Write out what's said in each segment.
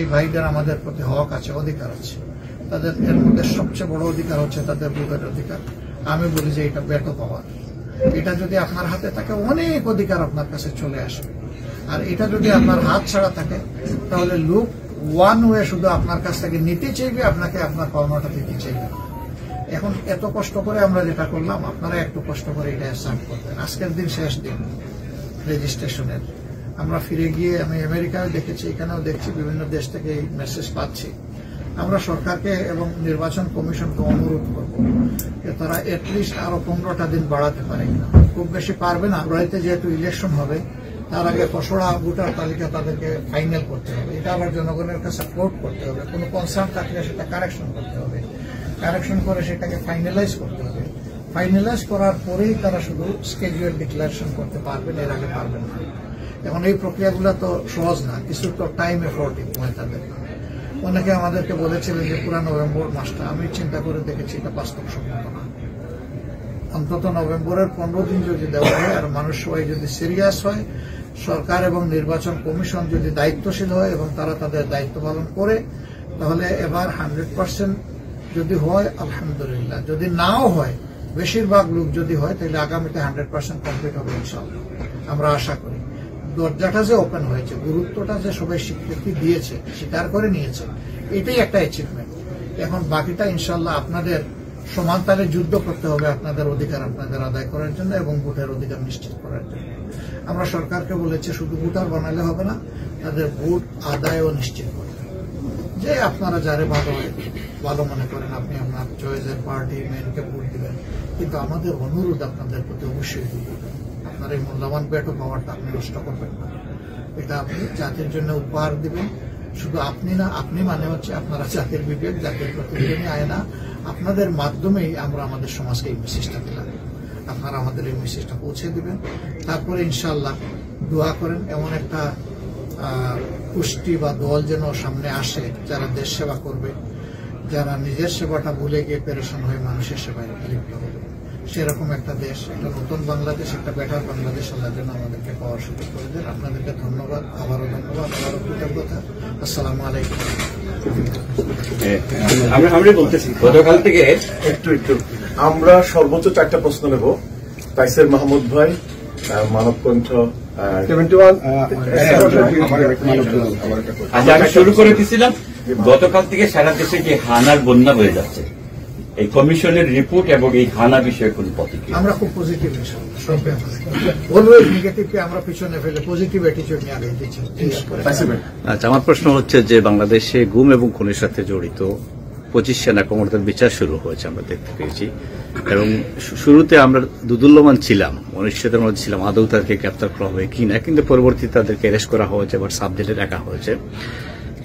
এই ভাইদের আমাদের প্রতি হক আছে, অধিকার আছে। তাদের এর মধ্যে সবচেয়ে বড় অধিকার হচ্ছে তাদের ভোটের অধিকার। আমি বলি যে এটা বেটো পাওয়ার। এটা যদি আপনার হাতে থাকে অনেক অধিকার আপনার কাছে চলে আসবে, আর এটা যদি আপনার হাত ছাড়া থাকে তাহলে লোক ওয়ান ওয়ে শুধু আপনার কাছ থেকে নিতে চাইবে, আপনাকে আপনার পাওনাটা দিতে চাইবে। এখন এত কষ্ট করে আমরা যেটা করলাম, আপনারা একটু কষ্ট করে এটা সার্ভ করবেন। আজকের দিন শেষ দিন রেজিস্ট্রেশনের। আমরা ফিরে গিয়ে আমি আমেরিকায় দেখেছি, এখানেও দেখছি, বিভিন্ন দেশ থেকে এই মেসেজ পাচ্ছি। আমরা সরকারকে এবং নির্বাচন কমিশনকে অনুরোধ করব যে তারা এটলিস্ট আরো 15টা দিন বাড়াতে পারে। খুব বেশি পারবে না, ফেব্রুয়ারিতে যেহেতু ইলেকশন হবে, তার আগে খসড়া ভোটার তালিকা তাদেরকে ফাইনাল করতে হবে। এটা আবার জনগণের কাছে সাপোর্ট করতে হবে। কোনো কনসার্ন থাকলে সেটা কারেকশন করতে হবে, কারেকশন করে সেটাকে ফাইনালাইজ করতে হবে। ফাইনালাইজ করার পরেই তারা শুধু স্কেজুয়াল ডিক্লারেশন করতে পারবেন, এর আগে পারবেন না। এখন এই প্রক্রিয়াগুলো তো সহজ না, কিছু তো টাইম এফোর্টিং হয় তাদের। অনেকে আমাদেরকে বলেছিলেন যে পুরা নভেম্বর মাসটা, আমি চিন্তা করে দেখেছি এটা বাস্তবসম্মত না। অন্তত নভেম্বরের 15 দিন যদি দেওয়া হয়, আর মানুষ সবাই যদি সিরিয়াস হয়, সরকার এবং নির্বাচন কমিশন যদি দায়িত্বশীল হয় এবং তারা তাদের দায়িত্ব পালন করে, তাহলে এবার 100% যদি হয় আলহামদুলিল্লাহ। যদি নাও হয়, বেশিরভাগ লোক যদি হয়, তাহলে আগামীতে 100% কমপ্লিট হবে ইনশাআল্লাহ, আমরা আশা করি। দরজাটা যে ওপেন হয়েছে, গুরুত্বটা যে সবাই স্বীকৃতি দিয়েছে, স্বীকার করে নিয়েছে, এটাই একটা অ্যাচিভমেন্ট। এখন বাকিটা ইনশাআল্লাহ আপনাদের সমান তালে যুদ্ধ করতে হবে আপনাদের অধিকার আপনাদের আদায় করার জন্য এবং ভোটের অধিকার নিশ্চিত করার জন্য। আমরা সরকারকে বলেছি শুধু ভোটার বানালে হবে না, তাদের ভোট আদায়ও নিশ্চিত করতে হবে। যে আপনারা যারে ভালো মনে করেন, আপনি আপনার চয়েসের পার্টি মেনকে ভোট দিবেন, কিন্তু আমাদের অনুরোধ আপনাদের প্রতি অবশ্যই আপনার এই মূল্যবান বেটো পাওয়ারটা আপনি নষ্ট করবেন না। এটা আপনি জাতির জন্য উপহার দিবেন। শুধু আপনি না, আপনি মানে হচ্ছে আপনারা জাতির বিবেক, জাতির প্রতিনিধি আয়না। আপনাদের মাধ্যমেই আমরা আমাদের সমাজকে এই মেসেজটা দিলাম। আপনারা আমাদের এই মেসেজটা পৌঁছে দিবেন। তারপরে ইনশাআল্লাহ দোয়া করেন এমন একটা গোষ্ঠী বা দল যেন সামনে আসে যারা দেশ সেবা করবে, যারা নিজের সেবাটা ভুলে গিয়ে পেরেশান হয়ে মানুষের সেবায় লিপ্ত হবে। সেরকম একটা দেশ, একটা নতুন বাংলাদেশ, একটা বেটার বাংলাদেশ আল্লাহ যেন আমাদেরকে পাওয়ার সুযোগ করে দেন। আপনাদেরকে ধন্যবাদ, আবারও ধন্যবাদ, আবারও কৃতজ্ঞতা। আসসালামু আলাইকুম। আমরা বলতেছি গতকাল থেকে একটু আমরা সর্বোচ্চ 4টা প্রশ্ন নেব। তাইসের মাহমুদ ভাই, মানবকণ্ঠ 71। আচ্ছা, আমি শুরু করে দিয়েছিলাম। গতকাল থেকে সারা দেশে যে হানার বন্যা হয়ে যাচ্ছে, এই কমিশনের রিপোর্ট এবং এই হানা বিষয়ে কোন প্রতিক্রিয়া? আমরা খুব পজিটিভ, অলওয়েজ নেগেটিভকে আমরা পিছনে ফেলে পজিটিভ অ্যাটিটিউড নিয়ে আগে দিচ্ছি। আচ্ছা, আমার প্রশ্ন হচ্ছে যে বাংলাদেশে গুম এবং খুনের সাথে জড়িত 25 সেনা কমান্ডার বিচার শুরু হয়েছে, আমরা দেখতে পেয়েছি। এবং শুরুতে আমরা দুদুল্যমান ছিলাম, অনিশ্চয়তার মধ্যে ছিলাম আদৌ তাদেরকে গ্রেপ্তার করা হবে কিনা, কিন্তু পরবর্তীতে তাদেরকে অ্যারেস্ট করা হয়েছে, আবার সাব জেলে রাখা হয়েছে।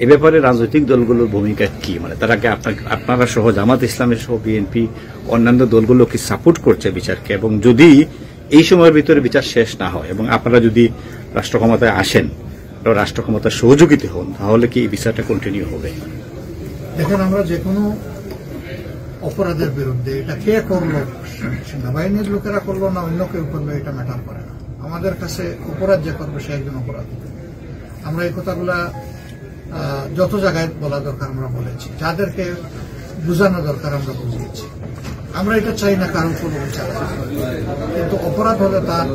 এ ব্যাপারে রাজনৈতিক দলগুলোর ভূমিকা কি? মানে তারা কি আপনারা সহ জামাত ইসলামের সহ বিএনপি অন্যান্য দলগুলো কি সাপোর্ট করছে বিচারকে? এবং যদি এই সময়ের ভিতরে বিচার শেষ না হয় এবং আপনারা যদি রাষ্ট্র ক্ষমতায় আসেন, রাষ্ট্র ক্ষমতার সহযোগিতা হন, তাহলে কি এই বিচারটা কন্টিনিউ হবে? দেখেন, আমরা যে কোনো অপরাধের বিরুদ্ধে, এটা কে করলো, সেনাবাহিনীর লোকেরা করলো না অন্য কেউ করলো, এটা ম্যাটার করে না। আমাদের কাছে অপরাধ যে করবে সে একজন অপরাধ। আমরা এই কথাগুলা যত জায়গায় বলা দরকার আমরা বলেছি, যাদেরকে বোঝানো দরকার আমরা বুঝিয়েছি। আমরা এটা চাই না কারণ কোনো বিচার, কিন্তু অপরাধ হলে তার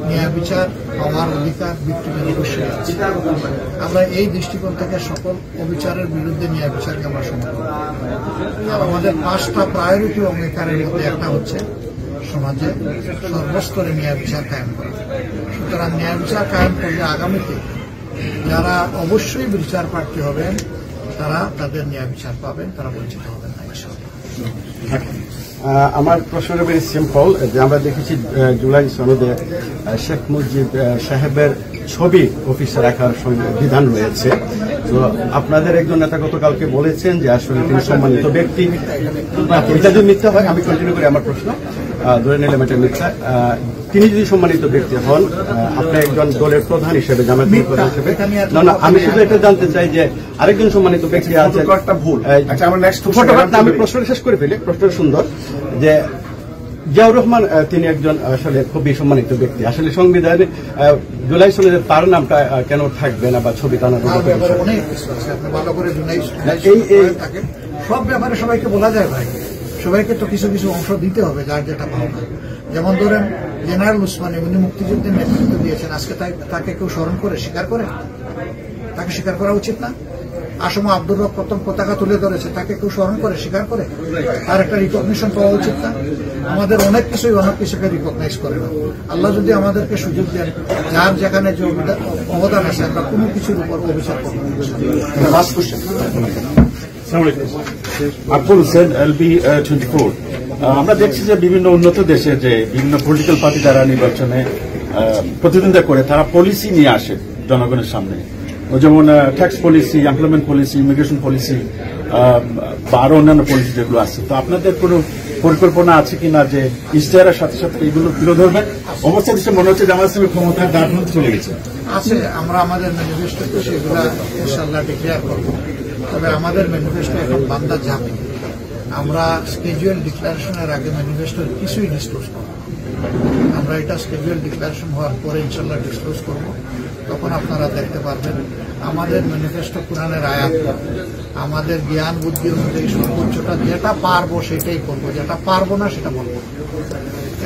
ন্যায় বিচার পাওয়ার অধিকার ভিক্টিমের অবশ্যই আছে। আমরা এই দৃষ্টিকোণ থেকে সকল অবিচারের বিরুদ্ধে ন্যায় বিচারকে আমরা সমর্থন করি। আর আমাদের 5টা প্রায়োরিটি অঙ্গীকারের মধ্যে একটা হচ্ছে সমাজে সর্বস্তরে ন্যায় বিচার কায়েম করা। সুতরাং ন্যায় বিচার কায়েম করলে আগামীতে যারা অবশ্যই বিচার প্রার্থী হবেন তারা তাদের ন্যায় বিচার পাবেন, তারা বঞ্চিত হবেন না ইনশাআল্লাহ। আমার প্রশ্নটা বেশ সিম্পল, যে আমরা দেখেছি জুলাই সনদে শেখ মুজিব সাহেবের ছবি অফিসে রাখার বিধান রয়েছে। তো আপনাদের একজন নেতা গতকালকে বলেছেন যে আসলে তিনি সম্মানিত ব্যক্তি। এটা যদি মিথ্যা হয়, আমি কন্টিনিউ করি আমার প্রশ্ন, ধরে নিলাম এটা মিথ্যা। তিনি যদি সম্মানিত ব্যক্তি হন, আপনি একজন দলের প্রধান হিসেবে, জামায়াতের প্রধান হিসেবে, না, আমি শুধু এটা জানতে চাই যে আরেকজন সম্মানিত ব্যক্তি আছে, একটা ভুল। আচ্ছা, আমরা নেক্সট আমি প্রশ্নটা শেষ করে ফেলি। প্রশ্নটা সুন্দর, যে জিয়াউর রহমান তিনি একজন আসলে খুবই সম্মানিত ব্যক্তি। আসলে সংবিধানে জুলাই সনদে তার নামটা কেন থাকবে না বা ছবি টানার অনেক কিছু আছে, আপনি ভালো করে থাকে সব ব্যাপারে সবাইকে বলা যায় ভাই, সবাইকে তো কিছু কিছু অংশ দিতে হবে যার যেটা ভাবনা। যেমন ধরেন জেনারেল উসমানী, উনি মুক্তিযুদ্ধের নেতৃত্ব দিয়েছেন, আজকে তাকে কেউ স্মরণ করে স্বীকার করে? তাকে স্বীকার করা উচিত না? আসম আব্দুর রব প্রথম পতাকা তুলে ধরেছে, তাকে কেউ স্মরণ করে স্বীকার করে? তার একটা রিকগনিশন পাওয়া উচিত না? আমাদের অনেক কিছুকে রিকগনাইজ করে না। আল্লাহ যদি আমাদেরকে সুযোগ দেন, যার যেখানে যে অবদান আছে আমরা কোনো কিছুর উপর অবিচার করবো। আব্দুল হোসেন এলবি 24। আমরা দেখছি যে বিভিন্ন উন্নত দেশে যে বিভিন্ন পলিটিক্যাল পার্টি দ্বারা নির্বাচনে প্রতিদ্বন্দ্বিতা করে তারা পলিসি নিয়ে আসে জনগণের সামনে, যেমন tax policy, employment policy, immigration policy বা আরো অন্যান্য পলিসি যেগুলো আছে। তো আপনাদের কোনো পরিকল্পনা আছে কিনা যে ইশতেহারের সাথে সাথে এগুলো তুলে ধরবেন? অবস্থা দেশে মনে হচ্ছে জামাত ইসলামী ক্ষমতার দ্বার প্রান্তে চলে গেছে। আছে, আমরা আমাদের ম্যানিফেস্টোতে সেগুলো ইনশাআল্লাহ ডিক্লেয়ার করবো। তবে আমাদের ম্যানিফেস্টো এখন বান্দা যাবে, আমরা স্কেজুয়াল ডিক্লারেশনের আগে ম্যানিফেস্টোর কিছুই ডিসক্লোজ করবো। আমরা এটা স্কেজুয়াল ডিক্লারেশন হওয়ার পরে ইনশাআল্লাহ ডিসক্লোজ করবো। তখন আপনারা দেখতে পারবেন আমাদের ম্যানিফেস্টো কোরআনের আয়াত, আমাদের জ্ঞান বুদ্ধি অনুযায়ী সর্বোচ্চটা যেটা পারবো সেটাই করবো, যেটা পারবো না সেটা বলবো।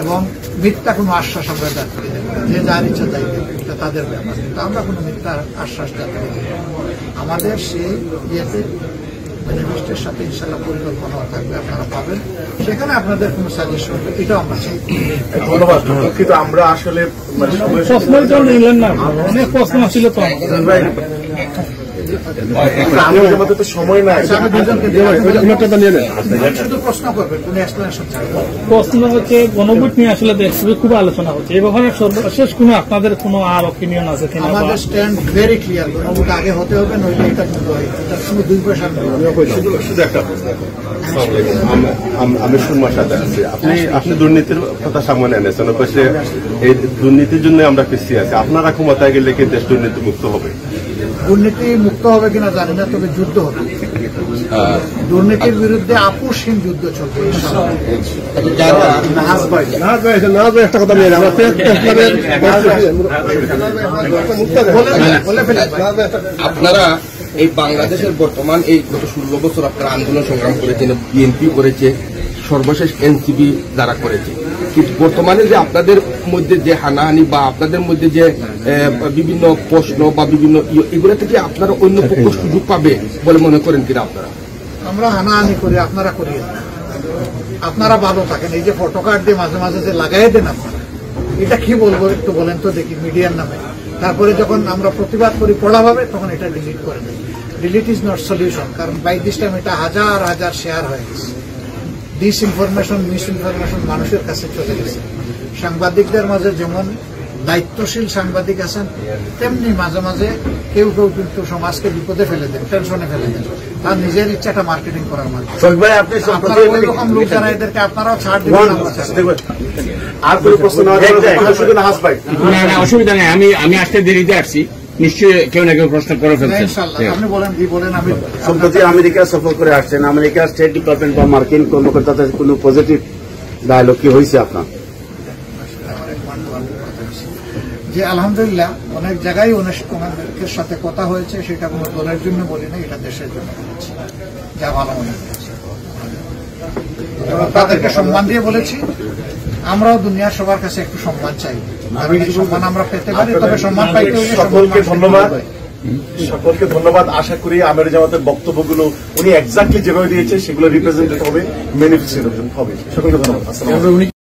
এবং মিথ্যা কোনো আশ্বাস আমরা যাত্রী দেব না, যে যার ইচ্ছা তাই দেবে, এটা তাদের ব্যাপার। কিন্তু আমরা কোনো মিথ্যা আশ্বাস যাত্রী দেব না। আমাদের সেই ইয়েতে ম্যানিফেস্টোর সাথে ইনশাআল্লাহ পরিকল্পনা থাকবে, আপনারা পাবেন। সেখানে আপনাদের কোনো সাজেশন এটাও আমরা চাই। ধন্যবাদ। কিন্তু আমরা আসলে নিলেন না, অনেক প্রশ্ন ছিল তো আমাদের তো সময় নাই। আমি দুজনকে শুধু প্রশ্ন করবেন, কোনো এক্সপ্লেনেশন চাই। প্রশ্ন হচ্ছে গণভোট নিয়ে আসলে দেশে খুব আলোচনা হচ্ছে, এই ব্যাপারে সর্বশেষ কোনো আপনাদের কোনো আর অপিনিয়ন আছে কিনা? আমাদের স্ট্যান্ড ভেরি ক্লিয়ার, গণভোট আগে হতে হবে, নইলে এটা কিন্তু এটার সঙ্গে দুই পয়সা শুধু একটা প্রশ্ন, আমি সুরমার সাথে আছি। আপনি দুর্নীতির কথা সামনে এনেছেন, পাশে এই দুর্নীতির জন্য আমরা পিছিয়ে আছি। আপনারা ক্ষমতায় গেলে কি দেশ দুর্নীতি মুক্ত হবে? দুর্নীতি মুক্ত হবে কিনা জানি না, তবে যুদ্ধ হবে। দুর্নীতির বিরুদ্ধে আপোষহীন যুদ্ধ চলবে। একটা কথা বলি, আপনারা এই বাংলাদেশের বর্তমান এই গত 16 বছর আপনারা আন্দোলন সংগ্রাম করেছেন, বিএনপি করেছে, সর্বশেষ এনসিপি যারা করেছে, কিন্তু বর্তমানে যে আপনাদের মধ্যে যে হানাহানি বা আপনাদের মধ্যে যে বিভিন্ন প্রশ্ন বা বিভিন্ন এগুলো থেকে আপনারা অন্য পক্ষ সুযোগ পাবে বলে মনে করেন কিনা আপনারা? আমরা হানাহানি করি, আপনারা করিয়ে দেন, আপনারা ভালো থাকেন। এই যে ফটো কার্ড দিয়ে মাঝে মাঝে যে লাগাই দেন আপনারা, এটা কি বলবো একটু বলেন তো দেখি মিডিয়ার নামে। তারপরে যখন আমরা প্রতিবাদ করি পড়াভাবে, তখন এটা ডিলিট করে দেয়। ডিলিট ইজ নট সলিউশন, কারণ বাই দিস টাইম এটা হাজার হাজার শেয়ার হয়ে গেছে। ডিস ইনফরমেশন, মিস ইনফরমেশন মানুষের কাছে চলে গেছে। সাংবাদিকদের মাঝে যেমন দায়িত্বশীল সাংবাদিক আছেন, তেমনি মাঝে মাঝে কেউ কেউ কিন্তু সমাজকে বিপদে ফেলে দেন, টেনশনে ফেলে দেন, তার নিজের ইচ্ছাটা মার্কেটিং করার মাধ্যমে। আপনারা ওই রকম লোক যারা, এদেরকে আপনারাও ছাড় দেবেন। আর কোনো প্রশ্ন শুধু নাহাজ ভাই, অসুবিধা নেই, আমি আসতে দেরিতে আসছি, নিশ্চয়ই কেউ না কেউ প্রশ্ন করে ফেলছেন। আপনি বলেন, কি বলেন? আমি সম্প্রতি আমেরিকা সফর করে আসছেন, আমেরিকার স্টেট ডিপার্টমেন্ট বা মার্কিন কর্মকর্তাদের কোনো পজিটিভ ডায়ালগ কি হয়েছে আপনার? যে আলহামদুলিল্লাহ অনেক জায়গায় অনেকের সাথে কথা হয়েছে, সেটা কোনো দলের জন্য বলি না, এটা দেশের জন্য বলেছি, যা ভালো মনে হয়েছে। তাদেরকে সম্মান দিয়ে বলেছি, আমরাও দুনিয়ার সবার কাছে একটু সম্মান চাই। সম্মান আমরা পেতে পারি, তবে সম্মান পাইতে হলে সকলকে ধন্যবাদ। সকলকে ধন্যবাদ। আশা করি আমির জামাতের বক্তব্যগুলো উনি এক্স্যাক্টলি যেভাবে দিয়েছে সেগুলো রিপ্রেজেন্টেড হবে, ম্যানিফেস্টেড হবে। সকলকে ধন্যবাদ। আসসালামু আলাইকুম।